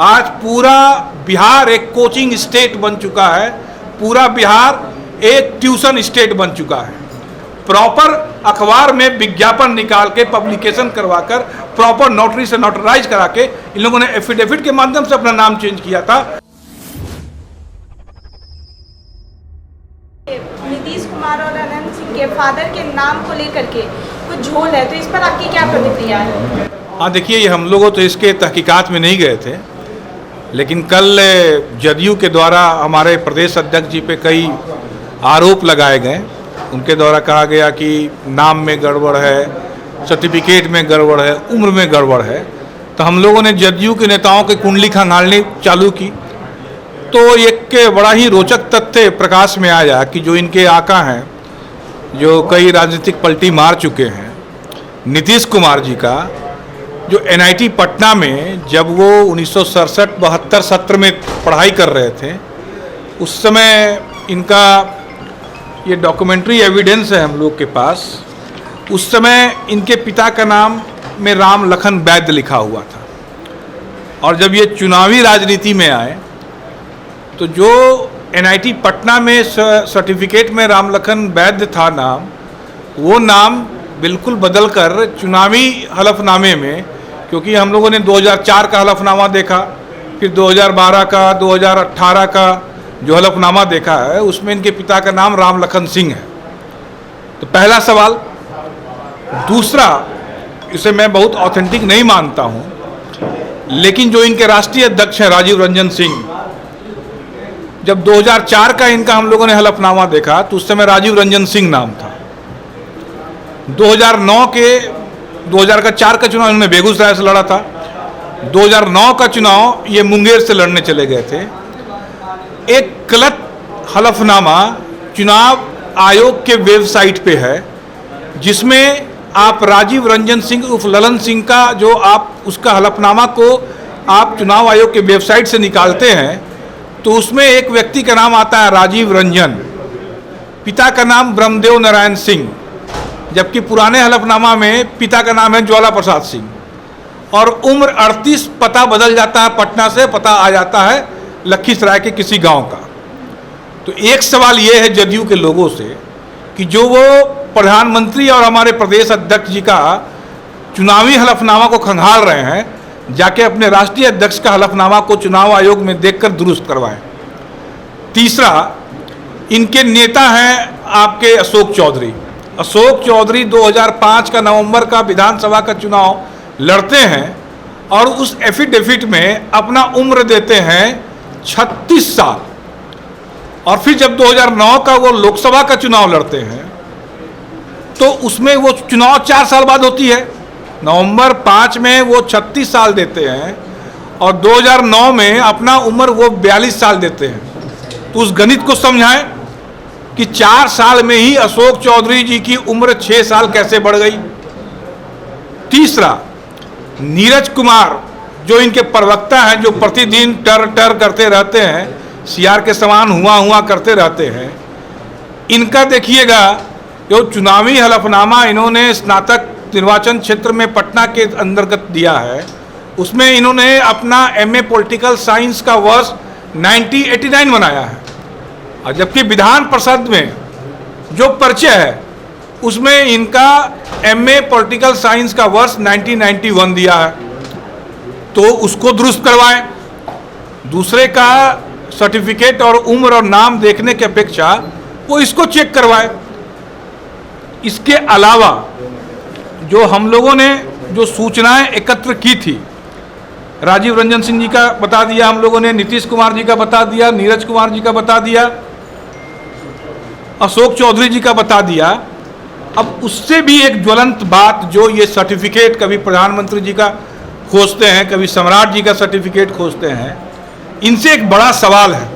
आज पूरा बिहार एक कोचिंग स्टेट बन चुका है, पूरा बिहार एक ट्यूशन स्टेट बन चुका है। प्रॉपर अखबार में विज्ञापन निकाल के पब्लिकेशन करवाकर प्रॉपर नोटरी से नोटराइज करा के इन लोगों ने एफिडेविट के माध्यम से अपना नाम चेंज किया था। नीतीश कुमार और अनंत सिंह के फादर के नाम को लेकर के कुछ झोल है, तो इस पर आपकी क्या प्रतिक्रिया है? हाँ देखिए, ये हम लोगों तो इसके तहकीकात में नहीं गए थे, लेकिन कल जदयू के द्वारा हमारे प्रदेश अध्यक्ष जी पे कई आरोप लगाए गए। उनके द्वारा कहा गया कि नाम में गड़बड़ है, सर्टिफिकेट में गड़बड़ है, उम्र में गड़बड़ है। तो हम लोगों ने जदयू के नेताओं की कुंडली खंगालनी चालू की, तो एक बड़ा ही रोचक तथ्य प्रकाश में आया कि जो इनके आका हैं, जो कई राजनीतिक पलटी मार चुके हैं, नीतीश कुमार जी का, जो एनआईटी पटना में जब वो 1967-72 सत्र में पढ़ाई कर रहे थे, उस समय इनका ये डॉक्यूमेंट्री एविडेंस है हम लोग के पास। उस समय इनके पिता का नाम में राम लखन वैद्य लिखा हुआ था, और जब ये चुनावी राजनीति में आए तो जो एनआईटी पटना में सर्टिफिकेट में राम लखन वैद्य था नाम, वो नाम बिल्कुल बदलकर चुनावी हलफनामे में, क्योंकि हम लोगों ने 2004 का हलफनामा देखा, फिर 2012 का, 2018 का जो हलफनामा देखा है, उसमें इनके पिता का नाम राम लखन सिंह है। तो पहला सवाल। दूसरा, इसे मैं बहुत ऑथेंटिक नहीं मानता हूँ, लेकिन जो इनके राष्ट्रीय अध्यक्ष हैं राजीव रंजन सिंह, जब 2004 का इनका हम लोगों ने हलफनामा देखा तो उस समय राजीव रंजन सिंह नाम था। 2004 का चुनाव इन्होंने बेगूसराय से लड़ा था। 2009 का चुनाव ये मुंगेर से लड़ने चले गए थे। एक गलत हलफनामा चुनाव आयोग के वेबसाइट पे है, जिसमें आप राजीव रंजन सिंह उर्फ ललन सिंह का जो आप उसका हलफनामा को आप चुनाव आयोग के वेबसाइट से निकालते हैं, तो उसमें एक व्यक्ति का नाम आता है राजीव रंजन, पिता का नाम ब्रह्मदेव नारायण सिंह, जबकि पुराने हलफनामा में पिता का नाम है ज्वाला प्रसाद सिंह, और उम्र 38, पता बदल जाता है, पटना से पता आ जाता है लखीसराय के किसी गांव का। तो एक सवाल ये है जदयू के लोगों से कि जो वो प्रधानमंत्री और हमारे प्रदेश अध्यक्ष जी का चुनावी हलफनामा को खंगाल रहे हैं, जाके अपने राष्ट्रीय अध्यक्ष का हलफनामा को चुनाव आयोग में देखकर दुरुस्त करवाएं। तीसरा, इनके नेता हैं आपके अशोक चौधरी। अशोक चौधरी 2005 का नवंबर का विधानसभा का चुनाव लड़ते हैं और उस एफिडेविट में अपना उम्र देते हैं 36 साल, और फिर जब 2009 का वो लोकसभा का चुनाव लड़ते हैं तो उसमें वो चुनाव 4 साल बाद होती है। नवंबर 5 में वो 36 साल देते हैं और 2009 में अपना उम्र वो 42 साल देते हैं। तो उस गणित को समझाएं कि 4 साल में ही अशोक चौधरी जी की उम्र 6 साल कैसे बढ़ गई। तीसरा, नीरज कुमार जो इनके प्रवक्ता हैं, जो प्रतिदिन टर करते रहते हैं, सीआर के समान हुआ करते रहते हैं, इनका देखिएगा जो चुनावी हलफनामा इन्होंने स्नातक निर्वाचन क्षेत्र में पटना के अंतर्गत दिया है, उसमें इन्होंने अपना एमए पॉलिटिकल साइंस का वर्ष 1989 बनाया है, और जबकि विधान परिषद में जो परिचय है उसमें इनका एमए पॉलिटिकल साइंस का वर्ष 1991 दिया है। तो उसको दुरुस्त करवाएं। दूसरे का सर्टिफिकेट और उम्र और नाम देखने की अपेक्षा वो इसको चेक करवाएं। इसके अलावा जो हम लोगों ने जो सूचनाएं एकत्र की थी, राजीव रंजन सिंह जी का बता दिया हम लोगों ने, नीतीश कुमार जी का बता दिया, नीरज कुमार जी का बता दिया, अशोक चौधरी जी का बता दिया। अब उससे भी एक ज्वलंत बात, जो ये सर्टिफिकेट कभी प्रधानमंत्री जी का खोजते हैं, कभी सम्राट जी का सर्टिफिकेट खोजते हैं, इनसे एक बड़ा सवाल है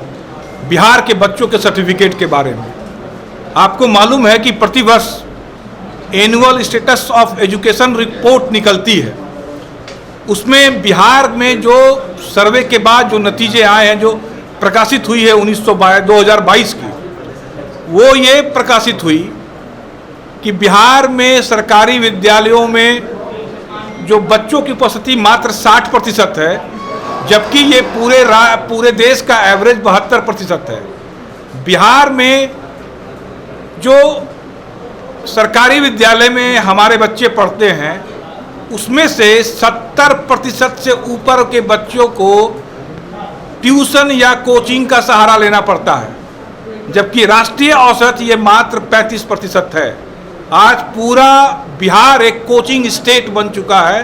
बिहार के बच्चों के सर्टिफिकेट के बारे में। आपको मालूम है कि प्रतिवर्ष annual status of education report निकलती है, उसमें बिहार में जो सर्वे के बाद जो नतीजे आए हैं, जो प्रकाशित हुई है 2022 की, वो ये प्रकाशित हुई कि बिहार में सरकारी विद्यालयों में जो बच्चों की उपस्थिति मात्र 60% है, जबकि ये पूरे देश का एवरेज 72% है। बिहार में जो सरकारी विद्यालय में हमारे बच्चे पढ़ते हैं उसमें से 70% से ऊपर के बच्चों को ट्यूशन या कोचिंग का सहारा लेना पड़ता है, जबकि राष्ट्रीय औसत ये मात्र 35% है। आज पूरा बिहार एक कोचिंग स्टेट बन चुका है,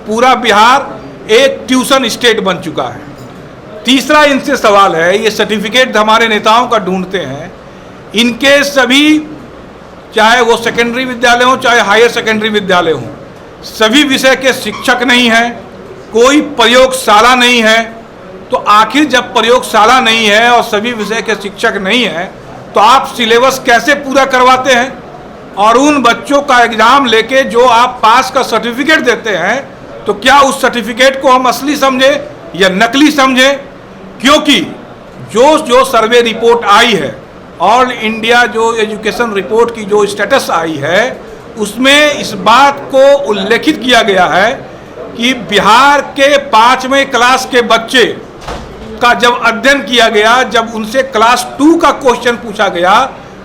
पूरा बिहार एक ट्यूशन स्टेट बन चुका है। तीसरा इनसे सवाल है, ये सर्टिफिकेट हमारे नेताओं का ढूंढते हैं, इनके सभी, चाहे वो सेकेंडरी विद्यालय हो चाहे हायर सेकेंडरी विद्यालय हो, सभी विषय के शिक्षक नहीं हैं, कोई प्रयोगशाला नहीं है। तो आखिर जब प्रयोगशाला नहीं है और सभी विषय के शिक्षक नहीं हैं तो आप सिलेबस कैसे पूरा करवाते हैं? और उन बच्चों का एग्जाम लेके जो आप पास का सर्टिफिकेट देते हैं तो क्या उस सर्टिफिकेट को हम असली समझें या नकली समझें? क्योंकि जो सर्वे रिपोर्ट आई है, ऑल इंडिया जो एजुकेशन रिपोर्ट की जो स्टेटस आई है, उसमें इस बात को उल्लेखित किया गया है कि बिहार के 5वीं क्लास के बच्चे का जब अध्ययन किया गया, जब उनसे क्लास 2 का क्वेश्चन पूछा गया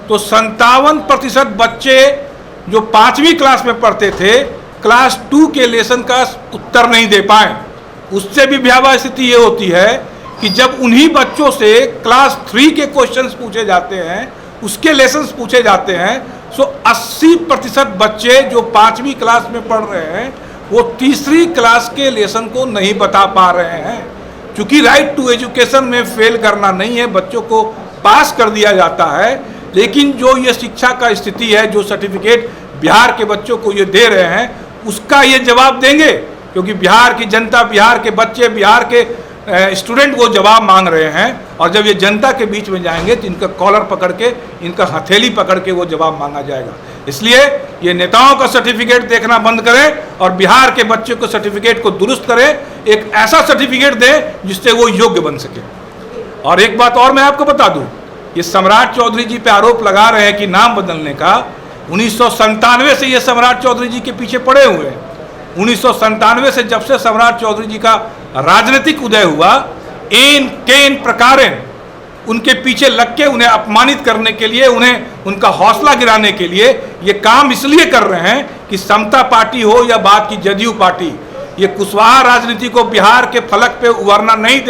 तो 57% बच्चे जो 5वीं क्लास में पढ़ते थे क्लास 2 के लेसन का उत्तर नहीं दे पाए। उससे भी भयावह स्थिति ये होती है कि जब उन्हीं बच्चों से क्लास 3 के क्वेश्चंस पूछे जाते हैं, उसके लेसन्स पूछे जाते हैं, तो 80% बच्चे जो 5वीं क्लास में पढ़ रहे हैं वो तीसरी क्लास के लेसन को नहीं बता पा रहे हैं। क्योंकि राइट टू एजुकेशन में फेल करना नहीं है, बच्चों को पास कर दिया जाता है। लेकिन जो ये शिक्षा का स्थिति है, जो सर्टिफिकेट बिहार के बच्चों को ये दे रहे हैं, उसका ये जवाब देंगे, क्योंकि बिहार की जनता, बिहार के बच्चे, बिहार के स्टूडेंट वो जवाब मांग रहे हैं। और जब ये जनता के बीच में जाएंगे तो इनका कॉलर पकड़ के, इनका हथेली पकड़ के वो जवाब मांगा जाएगा। इसलिए ये नेताओं का सर्टिफिकेट देखना बंद करें और बिहार के बच्चे को सर्टिफिकेट को दुरुस्त करें, एक ऐसा सर्टिफिकेट दें जिससे वो योग्य बन सके। और एक बात और मैं आपको बता दूं, ये सम्राट चौधरी जी पे आरोप लगा रहे हैं कि नाम बदलने का, 1997 से ये सम्राट चौधरी जी के पीछे पड़े हुए हैं। 1997 से जब से सम्राट चौधरी जी का राजनीतिक उदय हुआ, एन केन प्रकारेण उनके पीछे लग के उन्हें अपमानित करने के लिए, उन्हें उनका हौसला गिराने के लिए ये काम इसलिए कर रहे हैं कि समता पार्टी हो या बात की जदयू पार्टी, ये कुशवाहा राजनीति को बिहार के फलक पे उभरना नहीं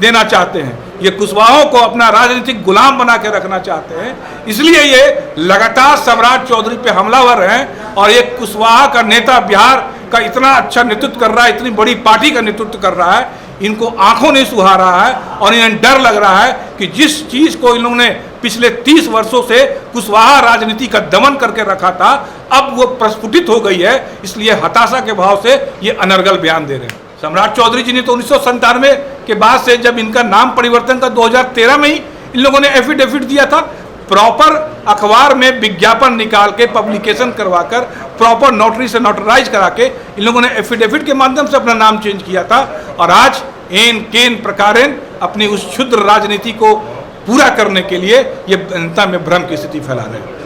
देना चाहते हैं। ये कुशवाहों को अपना राजनीतिक गुलाम बना के रखना चाहते हैं। इसलिए ये लगातार सम्राट चौधरी पे हमलावर हैं। और एक कुशवाहा का नेता बिहार का इतना अच्छा नेतृत्व कर रहा है, इतनी बड़ी पार्टी का नेतृत्व कर रहा है, इनको आंखों नहीं सुहा रहा है और इन्हें डर लग रहा है कि जिस चीज को इन लोगों ने पिछले 30 वर्षों से कुशवाहा राजनीति का दमन करके रखा था, अब वो प्रस्फुटित हो गई है। इसलिए हताशा के भाव से ये अनर्गल बयान दे रहे हैं। सम्राट चौधरी जी ने तो 1997 के बाद से, जब इनका नाम परिवर्तन का 2013 में ही इन लोगों ने एफिडेविट दिया था, प्रॉपर अखबार में विज्ञापन निकाल के पब्लिकेशन करवाकर, प्रॉपर नोटरी से नोटराइज करा के इन लोगों ने एफिडेविट के माध्यम से अपना नाम चेंज किया था। और आज एन केन प्रकारेण अपनी उस क्षुद्र राजनीति को पूरा करने के लिए ये जनता में भ्रम की स्थिति फैला रहे हैं।